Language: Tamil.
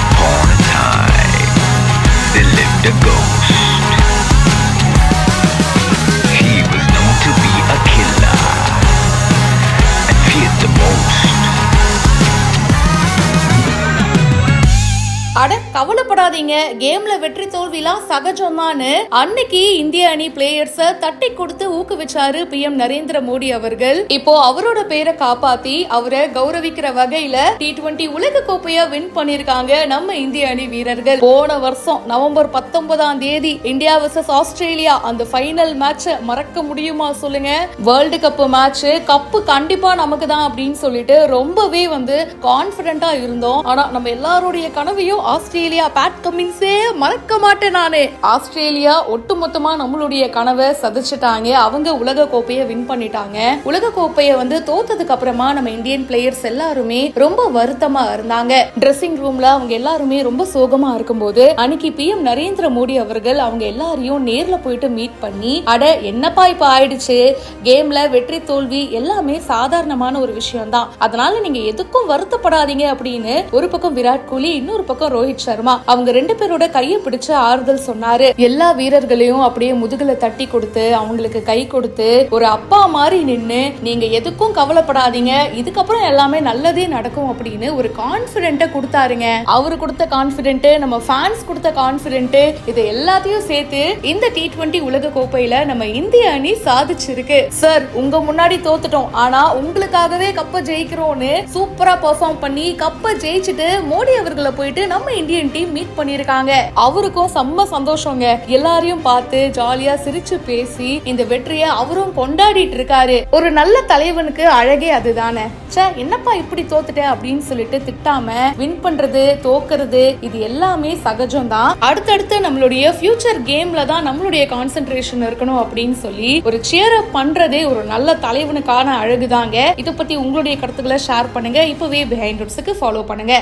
upon a time, there lived a ghost. He was known to be a killer and feared the most. அட கவலைப்படாதீங்க, கேம்ல வெற்றி தோல்விலாம் சகஜமானு அன்னைக்கு இந்திய அணி பிளேயர்ஸ தட்டி கொடுத்து ஊக்குவிச்சாரு PM நரேந்திர மோடி அவர்கள். இப்போ அவரோட பேரை காப்பாத்தி அவரை கௌரவிக்கிற வகையில T20 உலக கோப்பைய வின் பண்ணிருக்காங்க நம்ம இந்திய அணி வீரர்கள். போன வருஷம் நவம்பர் 19 இந்தியா vs ஆஸ்திரேலியா அந்த ஃபைனல் மேட்ச் மறக்க முடியுமா சொல்லுங்க? வேர்ல்டு கப் மேட்ச், கப்பு கண்டிப்பா நமக்கு தான் அப்படின்னு சொல்லிட்டு ரொம்பவே கான்பிடென்ட்டா இருந்தோம். ஆனா நம்ம எல்லாருடைய கனவையும் ஆஸ்திரேலியா பேட் கமின்ஸே மறக்க மாட்டேன் நானு. ஆஸ்திரேலியா ஒட்டுமொத்தமா நம்மளுடைய கனவை சதிச்சிட்டாங்க. அவங்க உலக கோப்பையை வின் பண்ணிட்டாங்க. உலக கோப்பையை தோத்ததுக்கு அப்புறமா நம்ம இந்தியன் பிளேயர்ஸ் எல்லாருமே ரொம்ப வருத்தமா இருந்தாங்க. ட்ரெஸ்ஸிங் ரூம்ல அவங்க எல்லாருமே ரொம்ப சோகமா இருக்கும்போது அன்னைக்கு PM நரேந்திர மோடி அவர்கள் அவங்க எல்லாரையும் நேர்ல போயிட்டு மீட் பண்ணி, அட என்னப்பா இப்ப ஆயிடுச்சு, கேம்ல வெற்றி தோல்வி எல்லாமே சாதாரணமான ஒரு விஷயம் தான், அதனால நீங்க எதுக்கும் வருத்தப்படாதீங்க அப்படின்னு ஒரு பக்கம் விராட் கோலி, இன்னொரு பக்கம் ரோஹித் சர்மா அவங்க ரெண்டு பேரோட கையை பிடிச்சு ஆறுதல் சொன்னாரு. எல்லா வீரர்களையும் அப்படியே முதுகுல தட்டி கொடுத்து அவங்களுக்கு கை கொடுத்து ஒரு அப்பா மாதிரி நின்னு, நீங்க எதுக்கும் கவலைப்படாதீங்க, இதுக்கப்புறம் எல்லாமே நல்லதே நடக்கும் அப்படின்னு ஒரு கான்பிடென்ட்ட கொடுத்தாருங்க. அவரு கொடுத்த கான்பிடென்ட், நம்ம ஃபேன்ஸ் கொடுத்த கான்பிடென்ட், இது எல்லாத்தையும் சேர்த்து இந்த T20 உலக கோப்பையில நம்ம இந்திய அணி சாதிச்சிருக்கு. சார், உங்க முன்னாடி தோத்துட்டோம், ஆனா உங்களுக்காகவே கப்ப ஜெயிக்கிறோம்னு சூப்பரா பெர்ஃபார்ம் பண்ணி கப்ப ஜெயிச்சுட்டு மோடி அவர்களை போயிட்டு நம்ம இந்தியன் டீம் மீட் பண்ணிருக்காங்க. அவருக்கும் செம்ம சந்தோஷங்க. எல்லாரையும் பார்த்து ஜாலியா சிரிச்சு பேசி இந்த வெற்றியை அவரும் கொண்டாடிட்டு இருக்காரு. ஒரு நல்ல தலைவனுக்கு அழகே அதுதானே. என்னப்பா இப்படி தோத்துட்ட அப்படின்னு சொல்லிட்டு திட்டாம வின் பண்றது, தோக்குறது இது எல்லாமே சகஜம் தான். அடுத்தடுத்து நம்மளுடைய ஃபியூச்சர் கேம்ல தான் நம்மளுடைய கான்சென்ட்ரேஷன் இருக்கணும் அப்படின்னு சொல்லி ஒரு சியர் அப் பண்றதே ஒரு நல்ல தலைவனுக்கான அழகுதாங்க. இதை பத்தி உங்களுடைய கருத்துக்களை ஷேர் பண்ணுங்க. இப்பவே பிஹைண்ட் ரூட்ஸ்க்கு ஃபாலோ பண்ணுங்க.